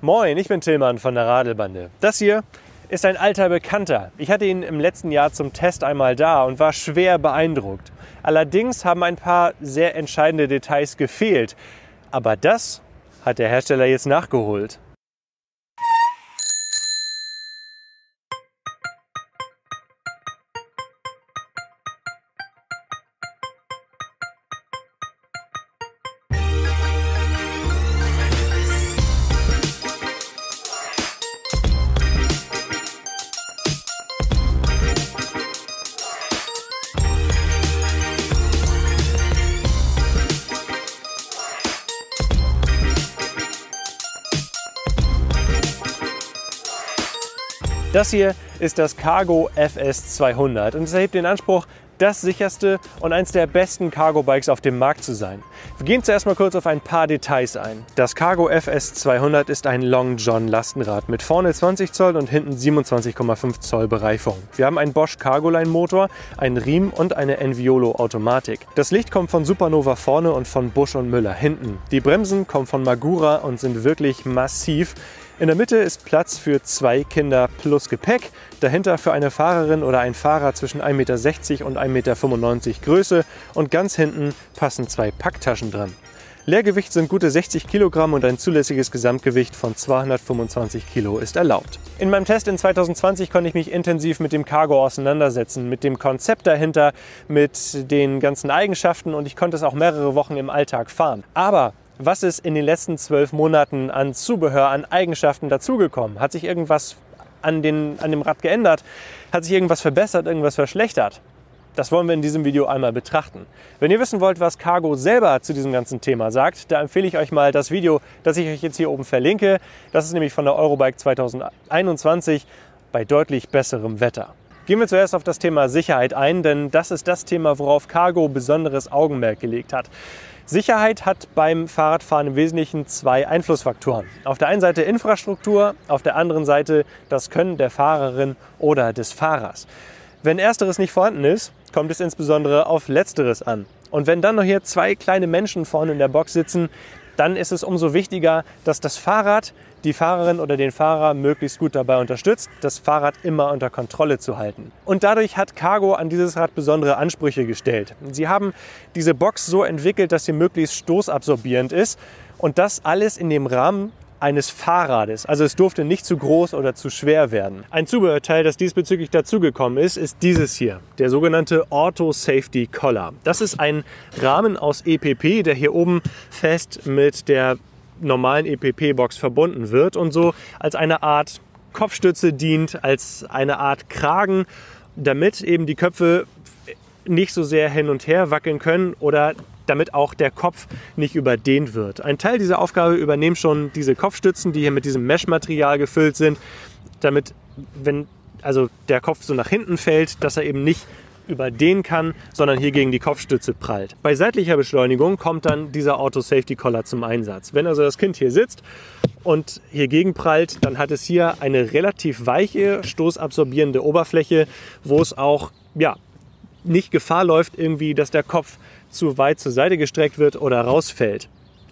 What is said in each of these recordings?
Moin, ich bin Tillmann von der Radelbande. Das hier ist ein alter Bekannter. Ich hatte ihn im letzten Jahr zum Test einmal da und war schwer beeindruckt. Allerdings haben ein paar sehr entscheidende Details gefehlt. Aber das hat der Hersteller jetzt nachgeholt. Das hier ist das Cargo FS 200 und es erhebt den Anspruch, das sicherste und eines der besten Cargo-Bikes auf dem Markt zu sein. Wir gehen zuerst mal kurz auf ein paar Details ein. Das Cargo FS 200 ist ein Long John Lastenrad mit vorne 20 Zoll und hinten 27,5 Zoll Bereifung. Wir haben einen Bosch Cargoline Motor, einen Riemen und eine Enviolo Automatik. Das Licht kommt von Supernova vorne und von Busch und Müller hinten. Die Bremsen kommen von Magura und sind wirklich massiv. In der Mitte ist Platz für 2 Kinder plus Gepäck, dahinter für eine Fahrerin oder ein Fahrer zwischen 1,60 m und 1,95 m Größe und ganz hinten passen 2 Packtaschen dran. Leergewicht sind gute 60 Kilogramm und ein zulässiges Gesamtgewicht von 225 Kilo ist erlaubt. In meinem Test in 2020 konnte ich mich intensiv mit dem Cargo auseinandersetzen, mit dem Konzept dahinter, mit den ganzen Eigenschaften und ich konnte es auch mehrere Wochen im Alltag fahren. Aber was ist in den letzten 12 Monaten an Zubehör, an Eigenschaften dazugekommen? Hat sich irgendwas an dem Rad geändert? Hat sich irgendwas verbessert, irgendwas verschlechtert? Das wollen wir in diesem Video einmal betrachten. Wenn ihr wissen wollt, was Cargo selber zu diesem ganzen Thema sagt, da empfehle ich euch mal das Video, das ich euch jetzt hier oben verlinke. Das ist nämlich von der Eurobike 2021 bei deutlich besserem Wetter. Gehen wir zuerst auf das Thema Sicherheit ein, denn das ist das Thema, worauf Cargo besonderes Augenmerk gelegt hat. Sicherheit hat beim Fahrradfahren im Wesentlichen 2 Einflussfaktoren. Auf der einen Seite Infrastruktur, auf der anderen Seite das Können der Fahrerin oder des Fahrers. Wenn ersteres nicht vorhanden ist, kommt es insbesondere auf letzteres an. Und wenn dann noch hier 2 kleine Menschen vorne in der Box sitzen, dann ist es umso wichtiger, dass das Fahrrad die Fahrerin oder den Fahrer möglichst gut dabei unterstützt, das Fahrrad immer unter Kontrolle zu halten. Und dadurch hat Cargo an dieses Rad besondere Ansprüche gestellt. Sie haben diese Box so entwickelt, dass sie möglichst stoßabsorbierend ist und das alles in dem Rahmen eines Fahrrades. Also es durfte nicht zu groß oder zu schwer werden. Ein Zubehörteil, das diesbezüglich dazugekommen ist, ist dieses hier, der sogenannte Auto Safety Collar. Das ist ein Rahmen aus EPP, der hier oben fest mit der normalen EPP-Box verbunden wird und so als eine Art Kopfstütze dient, als eine Art Kragen, damit eben die Köpfe nicht so sehr hin und her wackeln können oder damit auch der Kopf nicht überdehnt wird. Ein Teil dieser Aufgabe übernehmen schon diese Kopfstützen, die hier mit diesem Mesh-Material gefüllt sind, damit, wenn also der Kopf so nach hinten fällt, dass er eben nicht überdehnen kann, sondern hier gegen die Kopfstütze prallt. Bei seitlicher Beschleunigung kommt dann dieser Auto Safety Collar zum Einsatz. Wenn also das Kind hier sitzt und hier gegen prallt, dann hat es hier eine relativ weiche, stoßabsorbierende Oberfläche, wo es auch nicht Gefahr läuft, irgendwie, dass der Kopf zu weit zur Seite gestreckt wird oder rausfällt.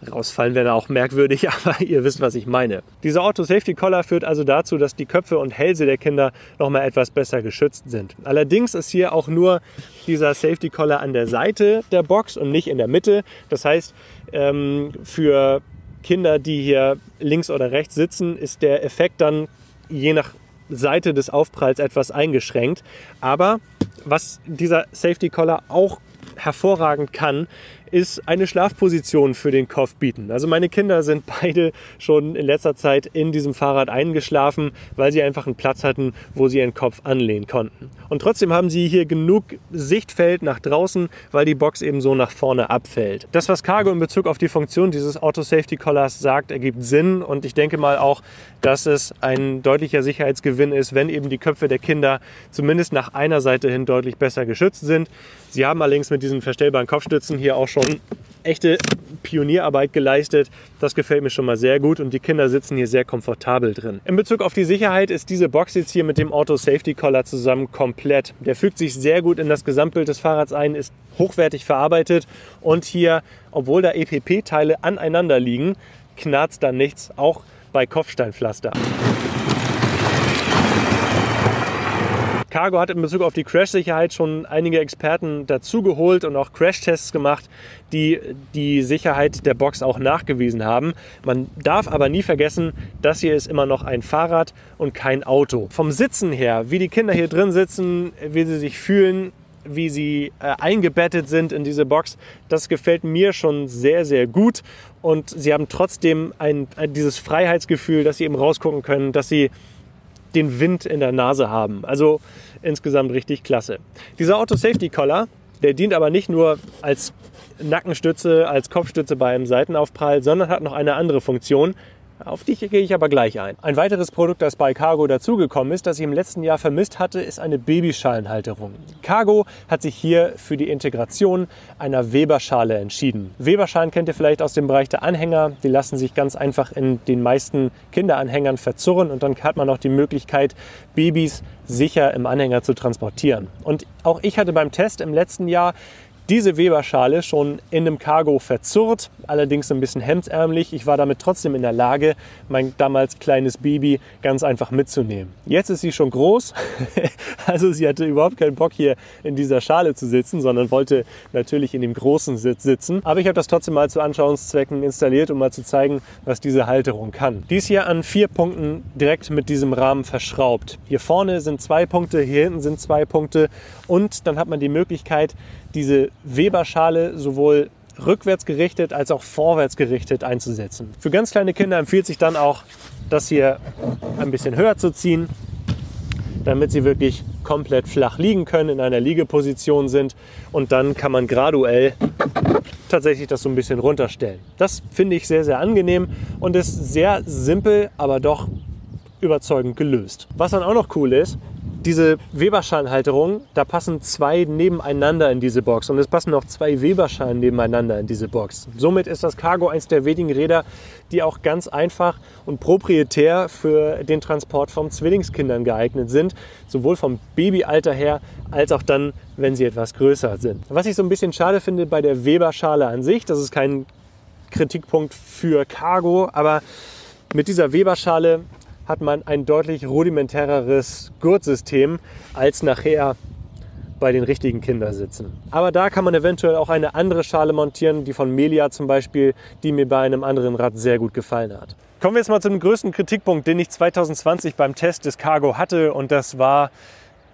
Rausfallen wäre auch merkwürdig, aber ihr wisst, was ich meine. Dieser Auto Safety Collar führt also dazu, dass die Köpfe und Hälse der Kinder noch mal etwas besser geschützt sind. Allerdings ist hier auch nur dieser Safety Collar an der Seite der Box und nicht in der Mitte. Das heißt, für Kinder, die hier links oder rechts sitzen, ist der Effekt dann je nach Seite des Aufpralls etwas eingeschränkt. Aber was dieser Safety Collar auch hervorragend kann, ist eine Schlafposition für den Kopf bieten. Also meine Kinder sind beide schon in letzter Zeit in diesem Fahrrad eingeschlafen, weil sie einfach einen Platz hatten, wo sie ihren Kopf anlehnen konnten. Und trotzdem haben sie hier genug Sichtfeld nach draußen, weil die Box eben so nach vorne abfällt. Das, was Cargo in Bezug auf die Funktion dieses Auto Safety Collars sagt, ergibt Sinn und ich denke mal auch, dass es ein deutlicher Sicherheitsgewinn ist, wenn eben die Köpfe der Kinder zumindest nach einer Seite hin deutlich besser geschützt sind. Sie haben allerdings mit diesen verstellbaren Kopfstützen hier auch schon echte Pionierarbeit geleistet. Das gefällt mir schon mal sehr gut und die Kinder sitzen hier sehr komfortabel drin. In Bezug auf die Sicherheit ist diese Box jetzt hier mit dem Auto Safety Collar zusammen komplett. Der fügt sich sehr gut in das Gesamtbild des Fahrrads ein, ist hochwertig verarbeitet und hier, obwohl da EPP-Teile aneinander liegen, knarzt da nichts. Auch bei Kopfsteinpflaster. Cargo hat in Bezug auf die Crash-Sicherheit schon einige Experten dazugeholt und auch Crash-Tests gemacht, die die Sicherheit der Box auch nachgewiesen haben. Man darf aber nie vergessen, das hier ist immer noch ein Fahrrad und kein Auto. Vom Sitzen her, wie die Kinder hier drin sitzen, wie sie sich fühlen, wie sie eingebettet sind in diese Box, das gefällt mir schon sehr, sehr gut. Und sie haben trotzdem dieses Freiheitsgefühl, dass sie eben rausgucken können, dass sie den Wind in der Nase haben. Also insgesamt richtig klasse. Dieser Auto-Safety-Collar, der dient aber nicht nur als Nackenstütze, als Kopfstütze bei einem Seitenaufprall, sondern hat noch eine andere Funktion. Auf die gehe ich aber gleich ein. Ein weiteres Produkt, das bei Cargo dazugekommen ist, das ich im letzten Jahr vermisst hatte, ist eine Babyschalenhalterung. Cargo hat sich hier für die Integration einer Weberschale entschieden. Weberschalen kennt ihr vielleicht aus dem Bereich der Anhänger. Die lassen sich ganz einfach in den meisten Kinderanhängern verzurren und dann hat man auch die Möglichkeit, Babys sicher im Anhänger zu transportieren. Und auch ich hatte beim Test im letzten Jahr diese Weberschale schon in einem Cargo verzurrt, allerdings ein bisschen hemdsärmlich. Ich war damit trotzdem in der Lage, mein damals kleines Baby ganz einfach mitzunehmen. Jetzt ist sie schon groß, also sie hatte überhaupt keinen Bock hier in dieser Schale zu sitzen, sondern wollte natürlich in dem großen Sitz sitzen. Aber ich habe das trotzdem mal zu Anschauungszwecken installiert, um mal zu zeigen, was diese Halterung kann. Die ist hier an 4 Punkten direkt mit diesem Rahmen verschraubt. Hier vorne sind 2 Punkte, hier hinten sind 2 Punkte und dann hat man die Möglichkeit, diese Weberschale sowohl rückwärts gerichtet als auch vorwärts gerichtet einzusetzen. Für ganz kleine Kinder empfiehlt sich dann auch, das hier ein bisschen höher zu ziehen, damit sie wirklich komplett flach liegen können, in einer Liegeposition sind und dann kann man graduell tatsächlich das so ein bisschen runterstellen. Das finde ich sehr, sehr angenehm und ist sehr simpel, aber doch überzeugend gelöst. Was dann auch noch cool ist, diese Weberschalenhalterung, da passen 2 nebeneinander in diese Box und es passen noch 2 Weberschalen nebeneinander in diese Box. Somit ist das Cargo eines der wenigen Räder, die auch ganz einfach und proprietär für den Transport von Zwillingskindern geeignet sind, sowohl vom Babyalter her, als auch dann, wenn sie etwas größer sind. Was ich so ein bisschen schade finde bei der Weberschale an sich, das ist kein Kritikpunkt für Cargo, aber mit dieser Weberschale hat man ein deutlich rudimentäreres Gurtsystem als nachher bei den richtigen Kindersitzen. Aber da kann man eventuell auch eine andere Schale montieren, die von Melia zum Beispiel, die mir bei einem anderen Rad sehr gut gefallen hat. Kommen wir jetzt mal zu dem größten Kritikpunkt, den ich 2020 beim Test des Cargo hatte, und das war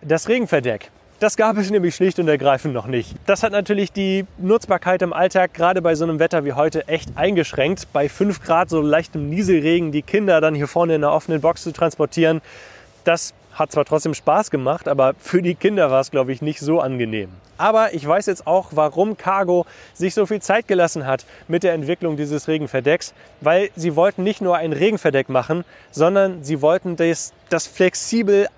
das Regenverdeck. Das gab es nämlich schlicht und ergreifend noch nicht. Das hat natürlich die Nutzbarkeit im Alltag, gerade bei so einem Wetter wie heute, echt eingeschränkt. Bei 5 Grad, so leichtem Nieselregen, die Kinder dann hier vorne in einer offenen Box zu transportieren, das hat zwar trotzdem Spaß gemacht, aber für die Kinder war es, glaube ich, nicht so angenehm. Aber ich weiß jetzt auch, warum Cargo sich so viel Zeit gelassen hat mit der Entwicklung dieses Regenverdecks, weil sie wollten nicht nur ein Regenverdeck machen, sondern sie wollten das flexibelst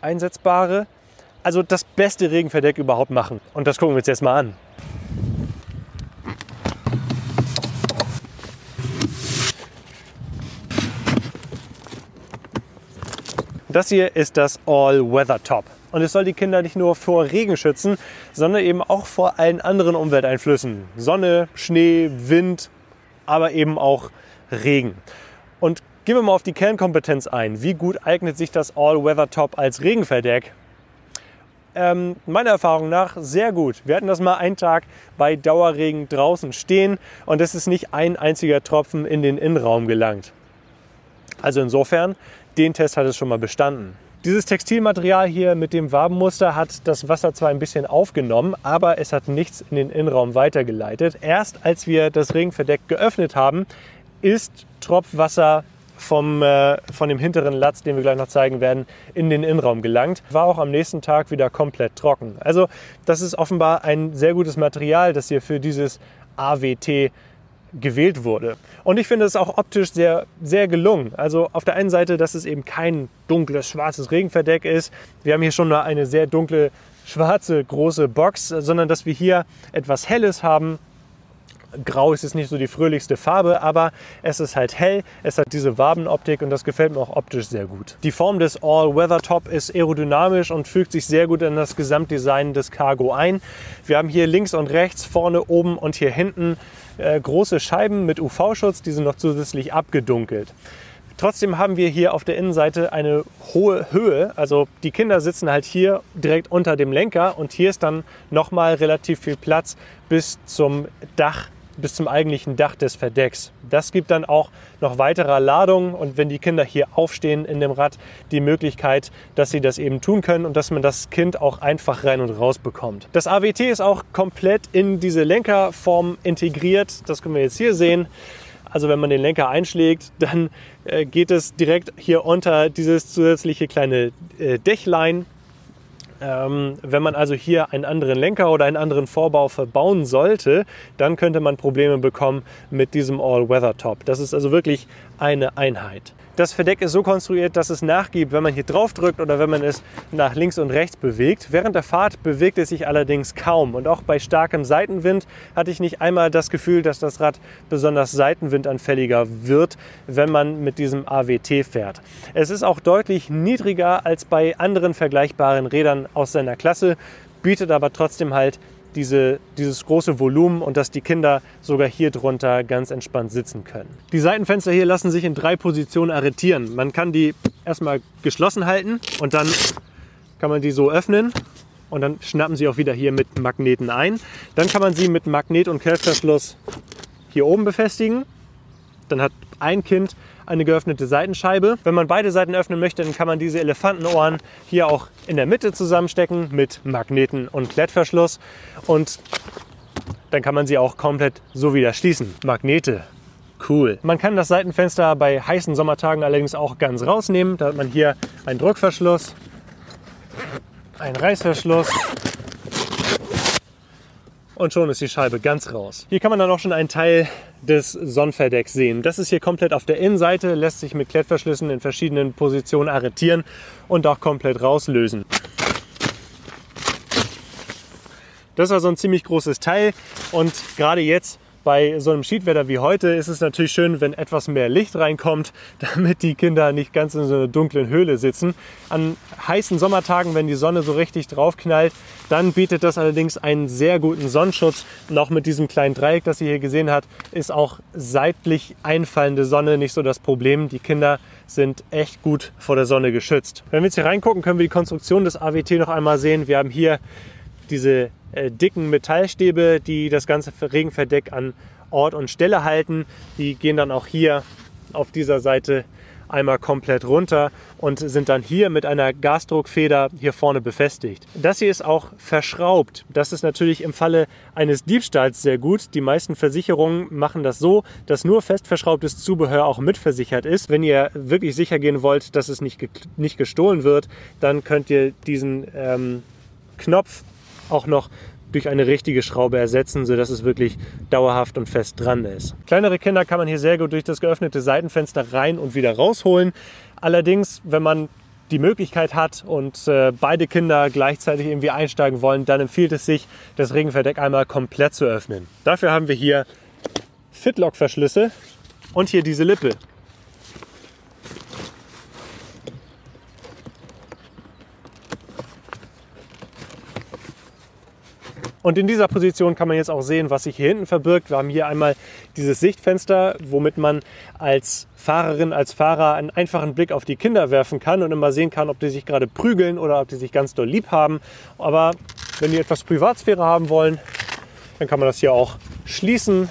einsetzbare, also das beste Regenverdeck überhaupt machen. Und das gucken wir uns jetzt mal an. Das hier ist das All-Weather Top. Und es soll die Kinder nicht nur vor Regen schützen, sondern eben auch vor allen anderen Umwelteinflüssen. Sonne, Schnee, Wind, aber eben auch Regen. Und gehen wir mal auf die Kernkompetenz ein. Wie gut eignet sich das All-Weather Top als Regenverdeck? Meiner Erfahrung nach sehr gut. Wir hatten das mal einen Tag bei Dauerregen draußen stehen und es ist nicht ein einziger Tropfen in den Innenraum gelangt. Also insofern, den Test hat es schon mal bestanden. Dieses Textilmaterial hier mit dem Wabenmuster hat das Wasser zwar ein bisschen aufgenommen, aber es hat nichts in den Innenraum weitergeleitet. Erst als wir das Regenverdeck geöffnet haben, ist Tropfwasser von dem hinteren Latz, den wir gleich noch zeigen werden, in den Innenraum gelangt. War auch am nächsten Tag wieder komplett trocken. Also das ist offenbar ein sehr gutes Material, das hier für dieses AWT gewählt wurde. Und ich finde es auch optisch sehr, sehr gelungen. Also auf der einen Seite, dass es eben kein dunkles, schwarzes Regenverdeck ist. Wir haben hier schon eine sehr dunkle, schwarze, große Box, sondern dass wir hier etwas Helles haben. Grau ist jetzt nicht so die fröhlichste Farbe, aber es ist halt hell, es hat diese Wabenoptik und das gefällt mir auch optisch sehr gut. Die Form des All-Weather-Top ist aerodynamisch und fügt sich sehr gut in das Gesamtdesign des Cargo ein. Wir haben hier links und rechts, vorne, oben und hier hinten große Scheiben mit UV-Schutz, die sind noch zusätzlich abgedunkelt. Trotzdem haben wir hier auf der Innenseite eine hohe Höhe, also die Kinder sitzen halt hier direkt unter dem Lenker und hier ist dann nochmal relativ viel Platz bis zum Dach, bis zum eigentlichen Dach des Verdecks. Das gibt dann auch noch weitere Ladung und wenn die Kinder hier aufstehen in dem Rad, die Möglichkeit, dass sie das eben tun können und dass man das Kind auch einfach rein und raus bekommt. Das AWT ist auch komplett in diese Lenkerform integriert, das können wir jetzt hier sehen. Also wenn man den Lenker einschlägt, dann geht es direkt hier unter dieses zusätzliche kleine Dächlein. Wenn man also hier einen anderen Lenker oder einen anderen Vorbau verbauen sollte, dann könnte man Probleme bekommen mit diesem All-Weather-Top. Das ist also wirklich eine Einheit. Das Verdeck ist so konstruiert, dass es nachgibt, wenn man hier drauf drückt oder wenn man es nach links und rechts bewegt. Während der Fahrt bewegt es sich allerdings kaum. Und auch bei starkem Seitenwind hatte ich nicht einmal das Gefühl, dass das Rad besonders seitenwindanfälliger wird, wenn man mit diesem AWT fährt. Es ist auch deutlich niedriger als bei anderen vergleichbaren Rädern aus seiner Klasse, bietet aber trotzdem halt dieses große Volumen und dass die Kinder sogar hier drunter ganz entspannt sitzen können. Die Seitenfenster hier lassen sich in 3 Positionen arretieren. Man kann die erstmal geschlossen halten und dann kann man die so öffnen und dann schnappen sie auch wieder hier mit Magneten ein. Dann kann man sie mit Magnet- und Klettverschluss hier oben befestigen. Dann hat ein Kind eine geöffnete Seitenscheibe. Wenn man beide Seiten öffnen möchte, dann kann man diese Elefantenohren hier auch in der Mitte zusammenstecken mit Magneten und Klettverschluss und dann kann man sie auch komplett so wieder schließen. Magnete, cool. Man kann das Seitenfenster bei heißen Sommertagen allerdings auch ganz rausnehmen. Da hat man hier einen Druckverschluss, einen Reißverschluss und schon ist die Scheibe ganz raus. Hier kann man dann auch schon einen Teil des Sonnenverdecks sehen. Das ist hier komplett auf der Innenseite, lässt sich mit Klettverschlüssen in verschiedenen Positionen arretieren und auch komplett rauslösen. Das ist also ein ziemlich großes Teil und gerade jetzt bei so einem Schiedwetter wie heute ist es natürlich schön, wenn etwas mehr Licht reinkommt, damit die Kinder nicht ganz in so einer dunklen Höhle sitzen. An heißen Sommertagen, wenn die Sonne so richtig drauf knallt, dann bietet das allerdings einen sehr guten Sonnenschutz. Und auch mit diesem kleinen Dreieck, das ihr hier gesehen habt, ist auch seitlich einfallende Sonne nicht so das Problem. Die Kinder sind echt gut vor der Sonne geschützt. Wenn wir jetzt hier reingucken, können wir die Konstruktion des AWT noch einmal sehen. Wir haben hier diese dicken Metallstäbe, die das ganze Regenverdeck an Ort und Stelle halten. Die gehen dann auch hier auf dieser Seite einmal komplett runter und sind dann hier mit einer Gasdruckfeder hier vorne befestigt. Das hier ist auch verschraubt. Das ist natürlich im Falle eines Diebstahls sehr gut. Die meisten Versicherungen machen das so, dass nur fest verschraubtes Zubehör auch mitversichert ist. Wenn ihr wirklich sicher gehen wollt, dass es nicht gestohlen wird, dann könnt ihr diesen Knopf auch noch durch eine richtige Schraube ersetzen, sodass es wirklich dauerhaft und fest dran ist. Kleinere Kinder kann man hier sehr gut durch das geöffnete Seitenfenster rein und wieder rausholen. Allerdings, wenn man die Möglichkeit hat und beide Kinder gleichzeitig irgendwie einsteigen wollen, dann empfiehlt es sich, das Regenverdeck einmal komplett zu öffnen. Dafür haben wir hier Fitlock-Verschlüsse und hier diese Lippe. Und in dieser Position kann man jetzt auch sehen, was sich hier hinten verbirgt. Wir haben hier einmal dieses Sichtfenster, womit man als Fahrerin, als Fahrer einen einfachen Blick auf die Kinder werfen kann und immer sehen kann, ob die sich gerade prügeln oder ob die sich ganz doll lieb haben. Aber wenn die etwas Privatsphäre haben wollen, dann kann man das hier auch schließen.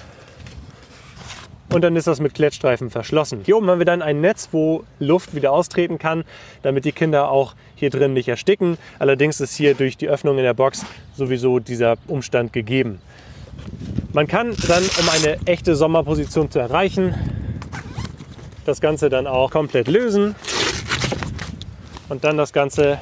Und dann ist das mit Klettstreifen verschlossen. Hier oben haben wir dann ein Netz, wo Luft wieder austreten kann, damit die Kinder auch hier drin nicht ersticken. Allerdings ist hier durch die Öffnung in der Box sowieso dieser Umstand gegeben. Man kann dann, um eine echte Sommerposition zu erreichen, das Ganze dann auch komplett lösen und dann das Ganze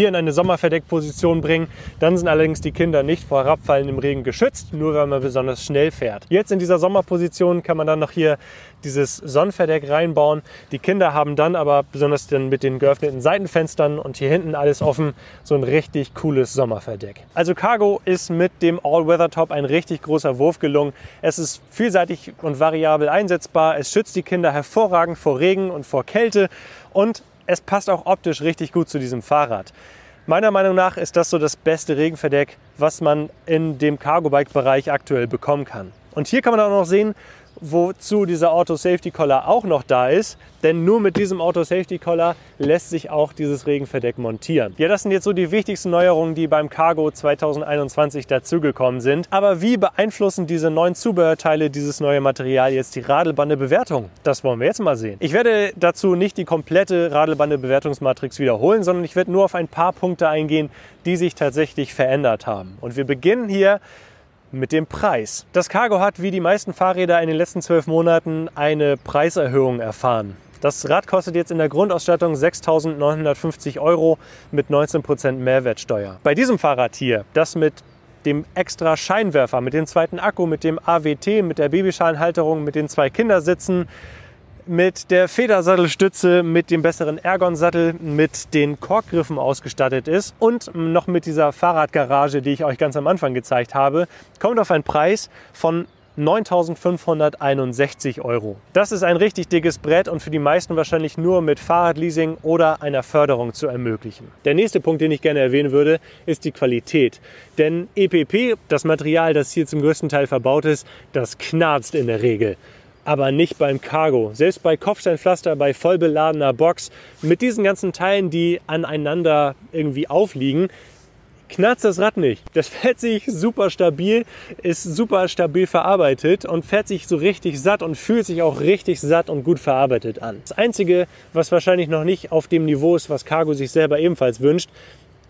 hier in eine Sommerverdeckposition bringen. Dann sind allerdings die Kinder nicht vor Herabfallen im Regen geschützt, nur wenn man besonders schnell fährt. Jetzt in dieser Sommerposition kann man dann noch hier dieses Sonnenverdeck reinbauen. Die Kinder haben dann aber, besonders dann mit den geöffneten Seitenfenstern und hier hinten alles offen, so ein richtig cooles Sommerverdeck. Also Cargo ist mit dem All-Weather-Top ein richtig großer Wurf gelungen. Es ist vielseitig und variabel einsetzbar. Es schützt die Kinder hervorragend vor Regen und vor Kälte und es passt auch optisch richtig gut zu diesem Fahrrad. Meiner Meinung nach ist das so das beste Regenverdeck, was man in dem Cargo-Bike-Bereich aktuell bekommen kann. Und hier kann man auch noch sehen, wozu dieser Auto Safety Collar auch noch da ist, denn nur mit diesem Auto Safety Collar lässt sich auch dieses Regenverdeck montieren. Ja, das sind jetzt so die wichtigsten Neuerungen, die beim Cargo 2021 dazugekommen sind. Aber wie beeinflussen diese neuen Zubehörteile, dieses neue Material jetzt die Radlbande-Bewertung? Das wollen wir jetzt mal sehen. Ich werde dazu nicht die komplette Radlbande-Bewertungsmatrix wiederholen, sondern ich werde nur auf ein paar Punkte eingehen, die sich tatsächlich verändert haben. Und wir beginnen hier mit dem Preis. Das Cargo hat wie die meisten Fahrräder in den letzten 12 Monaten eine Preiserhöhung erfahren. Das Rad kostet jetzt in der Grundausstattung 6.950 € mit 19% Mehrwertsteuer. Bei diesem Fahrrad hier, das mit dem extra Scheinwerfer, mit dem zweiten Akku, mit dem AWT, mit der Babyschalenhalterung, mit den 2 Kindersitzen, mit der Federsattelstütze, mit dem besseren Ergon-Sattel, mit den Korkgriffen ausgestattet ist und noch mit dieser Fahrradgarage, die ich euch ganz am Anfang gezeigt habe, kommt auf einen Preis von 9.561 €. Das ist ein richtig dickes Brett und für die meisten wahrscheinlich nur mit Fahrradleasing oder einer Förderung zu ermöglichen. Der nächste Punkt, den ich gerne erwähnen würde, ist die Qualität. Denn EPP, das Material, das hier zum größten Teil verbaut ist, das knarzt in der Regel. Aber nicht beim Cargo. Selbst bei Kopfsteinpflaster, bei voll beladener Box, mit diesen ganzen Teilen, die aneinander irgendwie aufliegen, knarzt das Rad nicht. Das fährt sich super stabil, ist super stabil verarbeitet und fährt sich so richtig satt und fühlt sich auch richtig satt und gut verarbeitet an. Das Einzige, was wahrscheinlich noch nicht auf dem Niveau ist, was Cargo sich selber ebenfalls wünscht,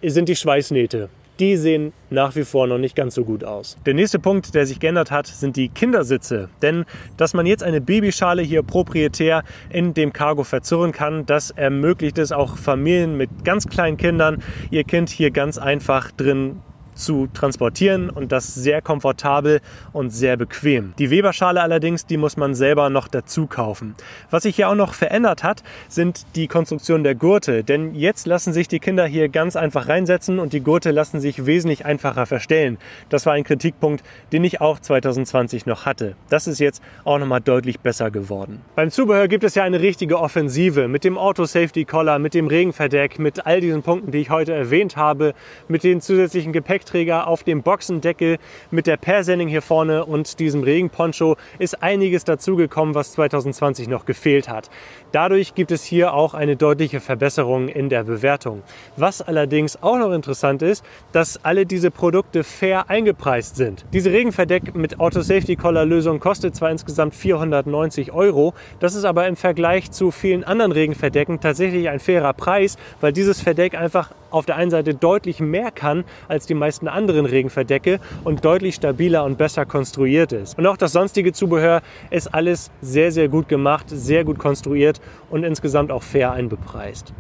sind die Schweißnähte. Die sehen nach wie vor noch nicht ganz so gut aus. Der nächste Punkt, der sich geändert hat, sind die Kindersitze. Denn dass man jetzt eine Babyschale hier proprietär in dem Cargo verzurren kann, das ermöglicht es auch Familien mit ganz kleinen Kindern, ihr Kind hier ganz einfach drin zu transportieren und das sehr komfortabel und sehr bequem. Die Weberschale allerdings, die muss man selber noch dazu kaufen. Was sich hier auch noch verändert hat, sind die Konstruktion der Gurte, denn jetzt lassen sich die Kinder hier ganz einfach reinsetzen und die Gurte lassen sich wesentlich einfacher verstellen. Das war ein Kritikpunkt, den ich auch 2020 noch hatte. Das ist jetzt auch nochmal deutlich besser geworden. Beim Zubehör gibt es ja eine richtige Offensive mit dem Auto Safety Collar, mit dem Regenverdeck, mit all diesen Punkten, die ich heute erwähnt habe, mit den zusätzlichen Gepäckträgern auf dem Boxendeckel, mit der Persending hier vorne und diesem Regenponcho ist einiges dazugekommen, was 2020 noch gefehlt hat. Dadurch gibt es hier auch eine deutliche Verbesserung in der Bewertung. Was allerdings auch noch interessant ist, dass alle diese Produkte fair eingepreist sind. Diese Regenverdeck mit Auto Safety Collar Lösung kostet zwar insgesamt 490 €, das ist aber im Vergleich zu vielen anderen Regenverdecken tatsächlich ein fairer Preis, weil dieses Verdeck einfach auf der einen Seite deutlich mehr kann als die meisten anderen Regenverdecke und deutlich stabiler und besser konstruiert ist. Und auch das sonstige Zubehör ist alles sehr, sehr gut gemacht, sehr gut konstruiert und insgesamt auch fair einbepreist.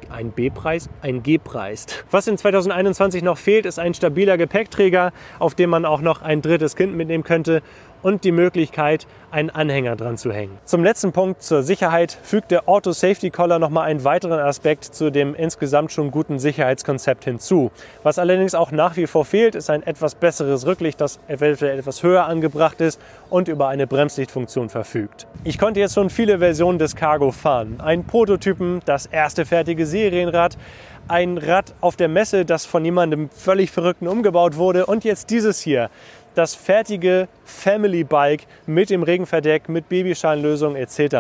Ein B-Preis, ein G-Preis. Was in 2021 noch fehlt, ist ein stabiler Gepäckträger, auf dem man auch noch ein drittes Kind mitnehmen könnte und die Möglichkeit, einen Anhänger dran zu hängen. Zum letzten Punkt, zur Sicherheit, fügt der Auto Safety Collar nochmal einen weiteren Aspekt zu dem insgesamt schon guten Sicherheitskonzept hinzu. Was allerdings auch nach wie vor fehlt, ist ein etwas besseres Rücklicht, das eventuell etwas höher angebracht ist und über eine Bremslichtfunktion verfügt. Ich konnte jetzt schon viele Versionen des Cargo fahren. Einen Prototypen, das erste fertige Serienrad, ein Rad auf der Messe, das von jemandem völlig Verrückten umgebaut wurde und jetzt dieses hier. Das fertige Family Bike mit dem Regenverdeck, mit Babyschalenlösung etc.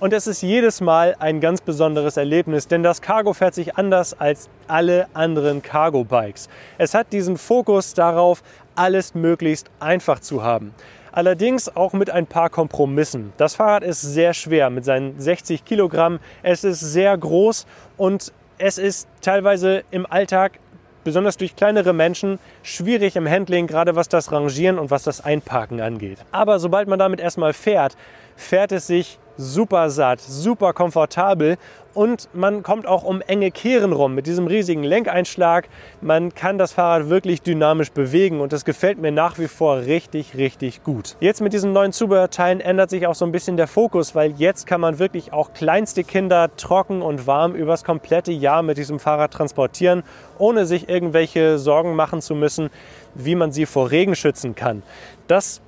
Und es ist jedes Mal ein ganz besonderes Erlebnis, denn das Cargo fährt sich anders als alle anderen Cargo Bikes. Es hat diesen Fokus darauf, alles möglichst einfach zu haben. Allerdings auch mit ein paar Kompromissen. Das Fahrrad ist sehr schwer mit seinen 60 Kilogramm. Es ist sehr groß und es ist teilweise im Alltag, besonders durch kleinere Menschen, schwierig im Handling, gerade was das Rangieren und was das Einparken angeht. Aber sobald man damit erstmal fährt, fährt es sich super satt, super komfortabel und man kommt auch um enge Kehren rum mit diesem riesigen Lenkeinschlag. Man kann das Fahrrad wirklich dynamisch bewegen und das gefällt mir nach wie vor richtig, richtig gut. Jetzt mit diesen neuen Zubehörteilen ändert sich auch so ein bisschen der Fokus, weil jetzt kann man wirklich auch kleinste Kinder trocken und warm übers komplette Jahr mit diesem Fahrrad transportieren, ohne sich irgendwelche Sorgen machen zu müssen, wie man sie vor Regen schützen kann. Das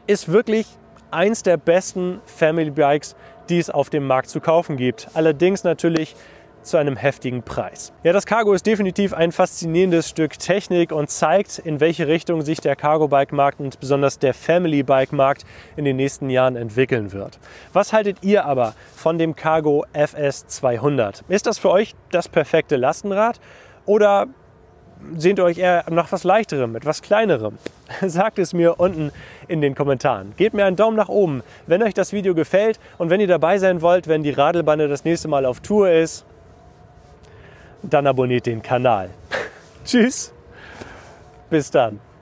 ist wirklich eins der besten Family Bikes, die es auf dem Markt zu kaufen gibt. Allerdings natürlich zu einem heftigen Preis. Ja, das Cargo ist definitiv ein faszinierendes Stück Technik und zeigt, in welche Richtung sich der Cargo-Bike-Markt und besonders der Family-Bike-Markt in den nächsten Jahren entwickeln wird. Was haltet ihr aber von dem Cargo FS 200? Ist das für euch das perfekte Lastenrad oder sehnt ihr euch eher nach was Leichterem, etwas Kleinerem? Sagt es mir unten in den Kommentaren. Gebt mir einen Daumen nach oben, wenn euch das Video gefällt und wenn ihr dabei sein wollt, wenn die Radelbande das nächste Mal auf Tour ist, dann abonniert den Kanal. Tschüss, bis dann.